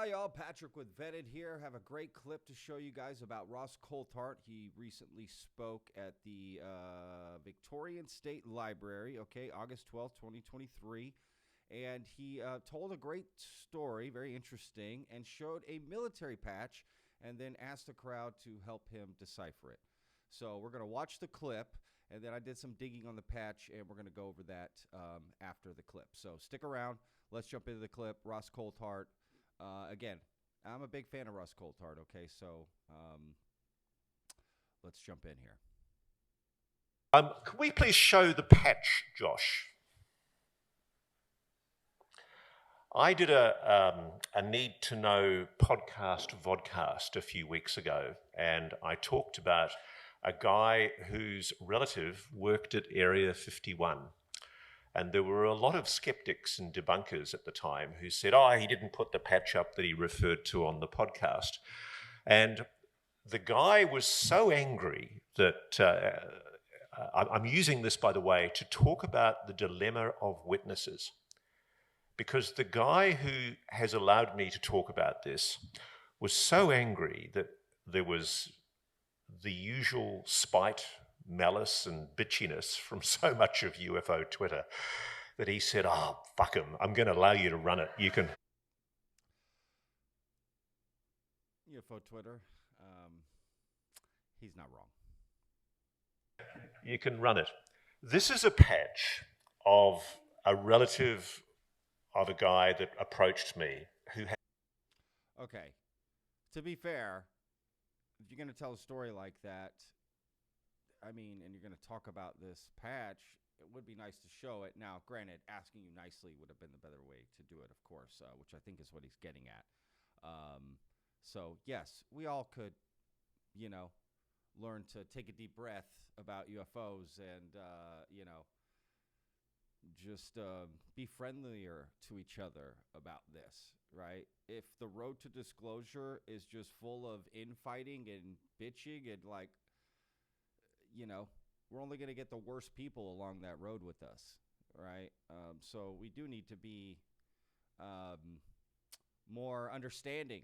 Hi, y'all. Patrick with Vetted here. Have a great clip to show you guys about Ross Coulthart. He recently spoke at the Victorian State Library, August 12th, 2023. And he told a great story, very interesting, and showed a military patch and then asked the crowd to help him decipher it. So we're going to watch the clip, and then I did some digging on the patch, and we're going to go over that after the clip. So stick around. Let's jump into the clip. Ross Coulthart. Again, I'm a big fan of Ross Coulthart, so let's jump in here. Can we please show the patch, Josh? I did a Need to Know vodcast a few weeks ago, and I talked about a guy whose relative worked at Area 51. And there were a lot of skeptics and debunkers at the time who said, he didn't put the patch up that he referred to on the podcast. And the guy was so angry that I'm using this, by the way, to talk about the dilemma of witnesses. Because the guy who has allowed me to talk about this was so angry that there was the usual spite, malice and bitchiness from so much of UFO Twitter that he said, fuck him, I'm going to allow you to run it. You can... UFO Twitter, he's not wrong. You can run it. This is a patch of a relative of a guy that approached me who had... Okay, to be fair, if you're going to tell a story like that, and you're going to talk about this patch, it would be nice to show it. Now, granted, asking you nicely would have been the better way to do it, of course, which I think is what he's getting at. So, yes, we all could, learn to take a deep breath about UFOs and, just be friendlier to each other about this, right? If the road to disclosure is just full of infighting and bitching and we're only going to get the worst people along that road with us, right? So we do need to be more understanding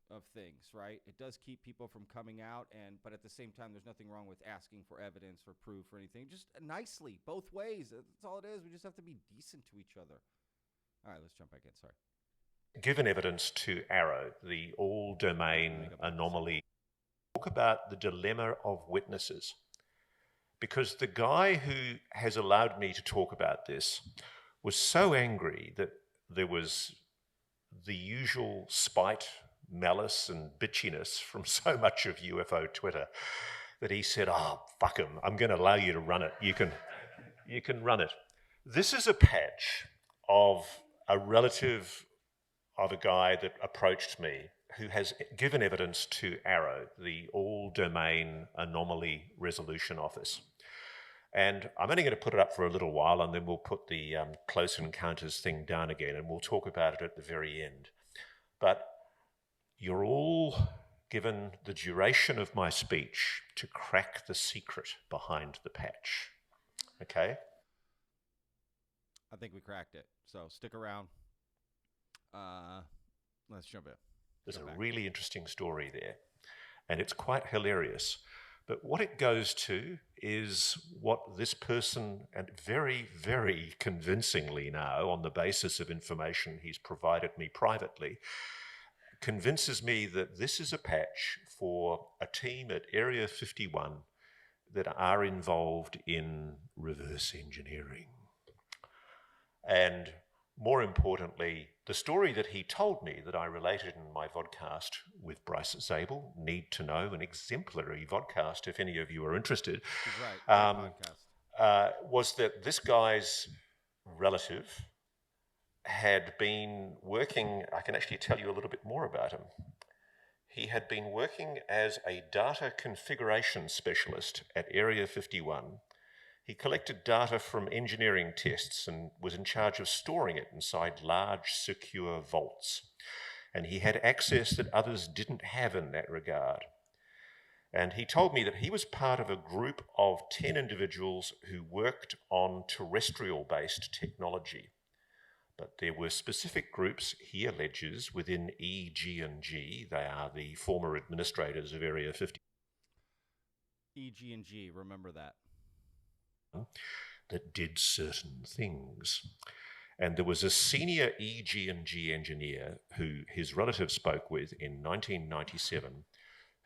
of things, right? It does keep people from coming out, but at the same time, there's nothing wrong with asking for evidence or proof or anything. Just nicely, both ways. That's all it is. We just have to be decent to each other. All right, let's jump back in. Sorry. Given evidence to Arrow, the all-domain anomaly. Talk about the dilemma of witnesses. Because the guy who has allowed me to talk about this was so angry that there was the usual spite, malice and bitchiness from so much of UFO Twitter that he said, fuck him, I'm going to allow you to run it. You can run it. This is a patch of a relative of a guy that approached me who has given evidence to Arrow, the all-domain anomaly resolution office. And I'm only going to put it up for a little while, and then we'll put the close encounters thing down again, and we'll talk about it at the very end. But you're all given the duration of my speech to crack the secret behind the patch. Okay? I think we cracked it. So stick around. Let's jump in. There's a really interesting story there, and it's quite hilarious. But what it goes to is what this person, and very, very convincingly now, on the basis of information he's provided me privately, convinces me that this is a patch for a team at Area 51 that are involved in reverse engineering. And more importantly, the story that he told me that I related in my vodcast with Bryce Zabel, Need to Know, an exemplary vodcast if any of you are interested, was that this guy's relative had been working, I can actually tell you a little bit more about him. He had been working as a data configuration specialist at Area 51. He collected data from engineering tests and was in charge of storing it inside large, secure vaults. And he had access that others didn't have in that regard. And he told me that he was part of a group of 10 individuals who worked on terrestrial-based technology. But there were specific groups, he alleges, within EG&G, they are the former administrators of Area 51, EG&G, remember that. that did certain things. And there was a senior EG&G engineer who his relative spoke with in 1997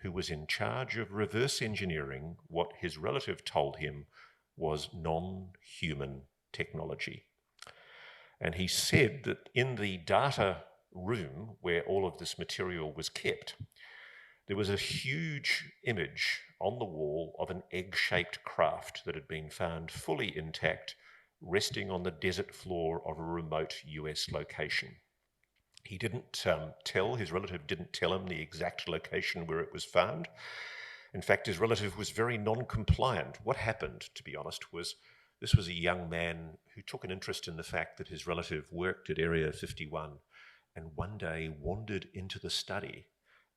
who was in charge of reverse engineering what his relative told him was non-human technology. And he said that in the data room where all of this material was kept, there was a huge image on the wall of an egg-shaped craft that had been found fully intact, resting on the desert floor of a remote US location. He didn't his relative didn't tell him the exact location where it was found. In fact, his relative was very non-compliant. What happened, to be honest, was this was a young man who took an interest in the fact that his relative worked at Area 51 and one day wandered into the study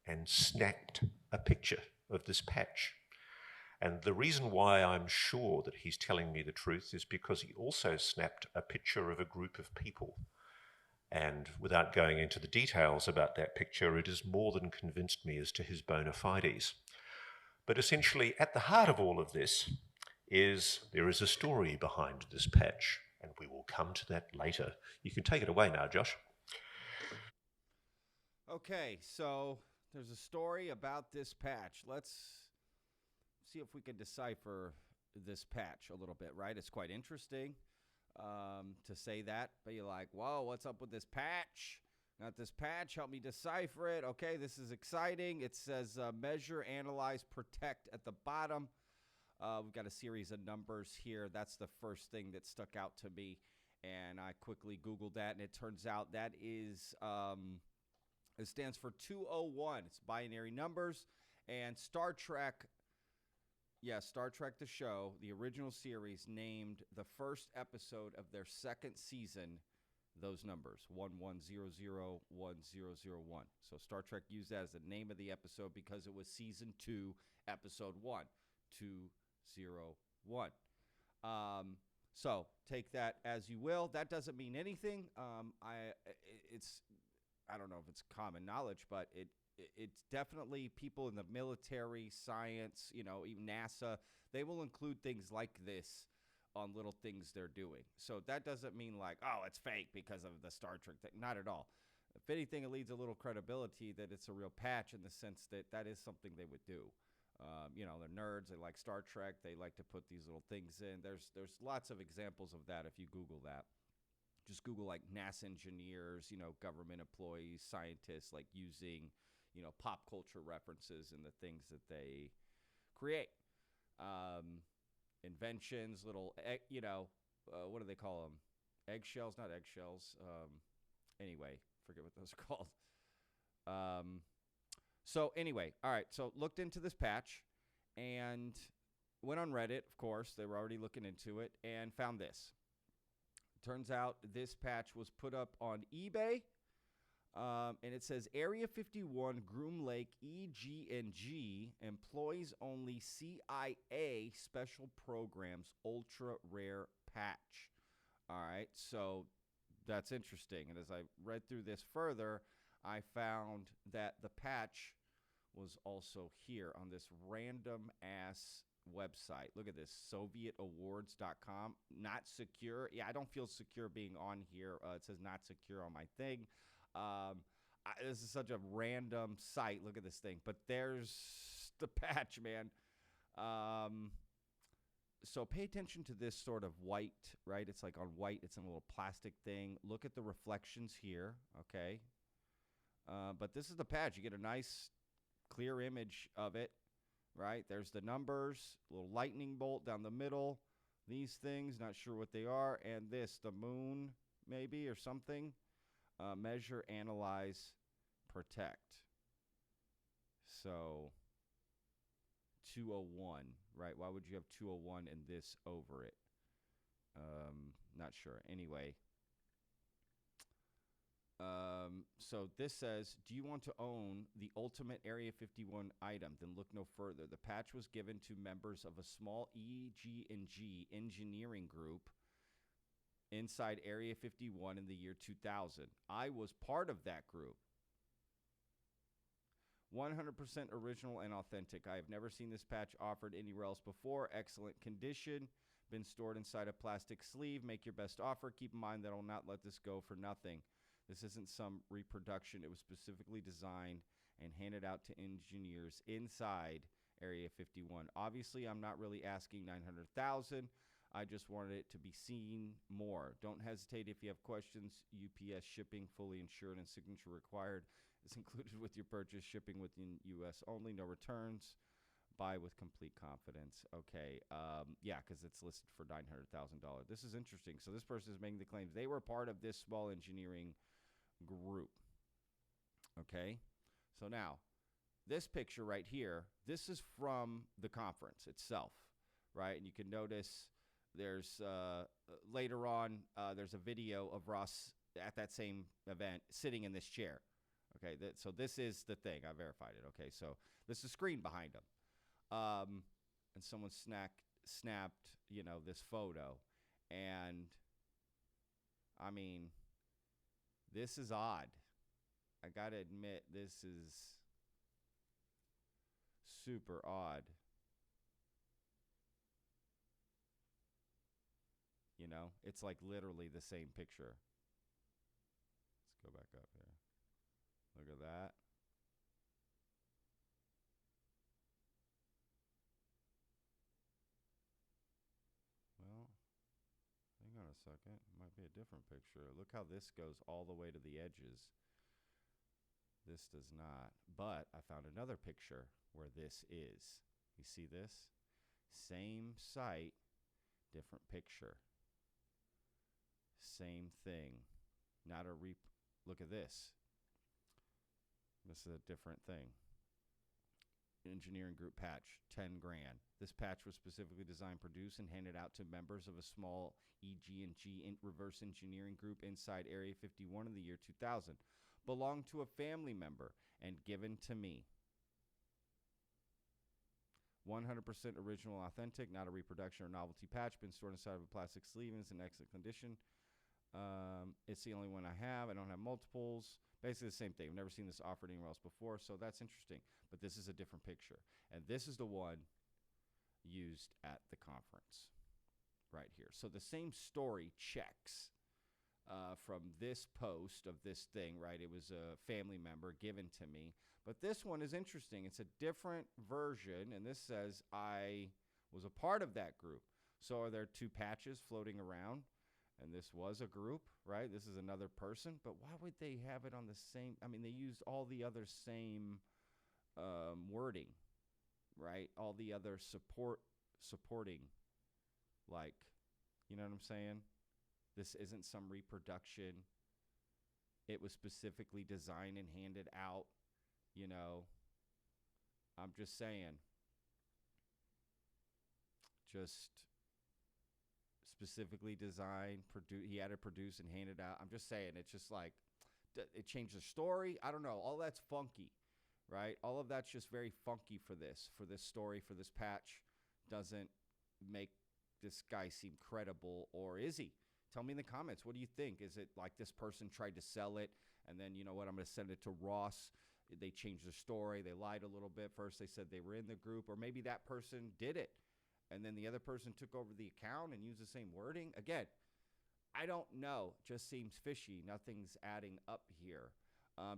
and snapped a picture of this patch. And the reason why I'm sure that he's telling me the truth is because he also snapped a picture of a group of people. And without going into the details about that picture, it has more than convinced me as to his bona fides. But essentially, at the heart of all of this there is a story behind this patch, and we will come to that later. You can take it away now, Josh. Okay, so there's a story about this patch. Let's see if we can decipher this patch a little bit, right? It's quite interesting to say that, but you're like, whoa, what's up with this patch? Not this patch, help me decipher it. Okay, this is exciting. It says measure, analyze, protect at the bottom. We've got a series of numbers here. That's the first thing that stuck out to me, and I quickly Googled that, and it turns out that is, it stands for 201. It's binary numbers, and Star Trek the show, the original series, named the first episode of their second season those numbers, 11001001. So Star Trek used that as the name of the episode because it was season 2, episode 1, 201. So take that as you will. That doesn't mean anything. I don't know if it's common knowledge, but it's definitely people in the military, science, even NASA, they will include things like this on little things they're doing. So that doesn't mean like, oh, it's fake because of the Star Trek thing. Not at all. If anything, it leads a little credibility that it's a real patch in the sense that that is something they would do. They're nerds. They like Star Trek. They like to put these little things in. There's lots of examples of that if you Google that. Just Google like NASA engineers, government employees, scientists, like using, pop culture references in the things that they create. Inventions, little, what do they call them? Eggshells, not eggshells. Anyway, forget what those are called. So anyway, all right. So looked into this patch and went on Reddit, of course. They were already looking into it and found this. Turns out this patch was put up on eBay. And it says Area 51 Groom Lake EG&G employees only CIA special programs ultra rare patch. All right, so that's interesting. And as I read through this further, I found that the patch was also here on this random ass website. Look at this, sovietawards.com. Not secure. Yeah, I don't feel secure being on here. It says not secure on my thing. This is such a random site. Look at this thing. But there's the patch, man. So pay attention to this sort of white, right? It's like on white. It's in a little plastic thing. Look at the reflections here, okay? But this is the patch. You get a nice, clear image of it, right? There's the numbers, little lightning bolt down the middle. These things, not sure what they are. And this, the moon, maybe, or something. Measure, analyze, protect. So 201, right? Why would you have 201 and this over it? Not sure. Anyway. So this says, do you want to own the ultimate Area 51 item? Then look no further. The patch was given to members of a small EG&G engineering group inside Area 51 in the year 2000. I was part of that group. 100% original and authentic. I have never seen this patch offered anywhere else before. Excellent condition. Been stored inside a plastic sleeve. Make your best offer. Keep in mind that I will not let this go for nothing. This isn't some reproduction. It was specifically designed and handed out to engineers inside Area 51. Obviously, I'm not really asking $900,000. I just wanted it to be seen more. Don't hesitate if you have questions. UPS shipping, fully insured and signature required. Is included with your purchase. Shipping within U.S. only. No returns. Buy with complete confidence. Okay. Yeah, because it's listed for $900,000. This is interesting. So this person is making the claims. They were part of this small engineering group. Okay. So now, this picture right here, this is from the conference itself, right? And you can notice there's, later on, there's a video of Ross at that same event sitting in this chair. Okay, so this is the thing. I verified it. Okay, so this is a screen behind him. And someone snapped, this photo. And, I mean, this is odd. I got to admit, this is super odd. It's like literally the same picture. Let's go back up here. Look at that. Well, hang on a second. Might be a different picture. Look how this goes all the way to the edges. This does not. But I found another picture where this is. You see this? Same site, different picture. Same thing. Not a look at this. This is a different thing. Engineering group patch, 10 grand. This patch was specifically designed, produced, and handed out to members of a small EG&G reverse engineering group inside Area 51 in the year 2000. Belonged to a family member and given to me. 100% original, authentic, not a reproduction or novelty patch. Been stored inside of a plastic sleeve and is in excellent condition. It's the only one I have. I don't have multiples. Basically the same thing. I've never seen this offered anywhere else before, so that's interesting. But this is a different picture. And this is the one used at the conference right here. So the same story checks from this post of this thing, right? It was a family member given to me. But this one is interesting. It's a different version, and this says I was a part of that group. So are there two patches floating around? And this was a group, right? This is another person. But why would they have it on the same? I mean, they used all the other same wording, right? All the other supporting, like, you know what I'm saying? This isn't some reproduction. It was specifically designed and handed out, I'm just saying. Just specifically designed, he had it produced and handed out. I'm just saying, it's just like, it changed the story. I don't know. All that's funky, right? All of that's just very funky for this story, for this patch. Doesn't make this guy seem credible, or is he? Tell me in the comments. What do you think? Is it like this person tried to sell it, and then, you know what, I'm going to send it to Ross. They changed their story. They lied a little bit. First they said they were in the group, or maybe that person did it, and then the other person took over the account and used the same wording. Again, I don't know. Just seems fishy. Nothing's adding up here.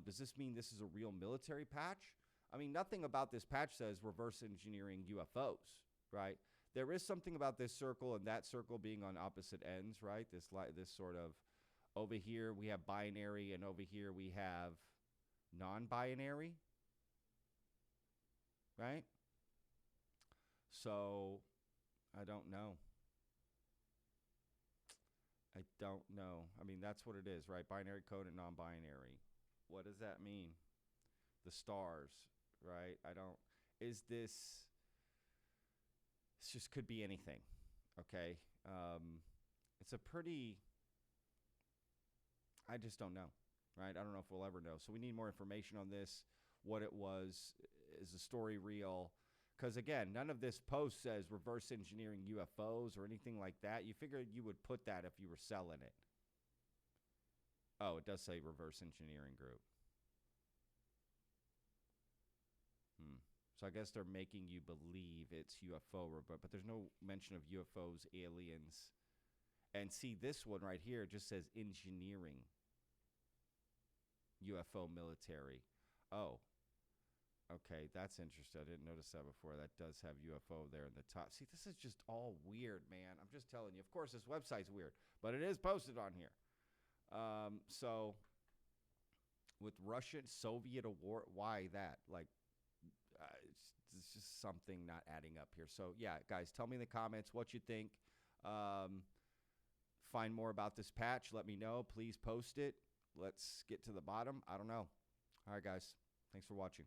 Does this mean this is a real military patch? I mean, nothing about this patch says reverse engineering UFOs, right? There is something about this circle and that circle being on opposite ends, right? This sort of, over here we have binary, and over here we have non-binary, right? So I don't know. I mean, that's what it is, right? Binary code and non-binary. What does that mean? The stars, right? This just could be anything, okay? It's a pretty, I just don't know, right? I don't know if we'll ever know. So we need more information on this, what it was. Is the story real? Because, again, none of this post says reverse engineering UFOs or anything like that. You figured you would put that if you were selling it. Oh, it does say Reverse Engineering Group. So I guess they're making you believe it's UFO, but there's no mention of UFOs, aliens. And see, this one right here just says engineering. UFO military. Oh. Okay, that's interesting. I didn't notice that before. That does have UFO there in the top. See, this is just all weird, man. I'm just telling you. Of course, this website's weird, but it is posted on here. So with Russian Soviet war, why that? Like, it's just something not adding up here. So yeah, guys, tell me in the comments what you think. Find more about this patch. Let me know. Please post it. Let's get to the bottom. I don't know. All right, guys. Thanks for watching.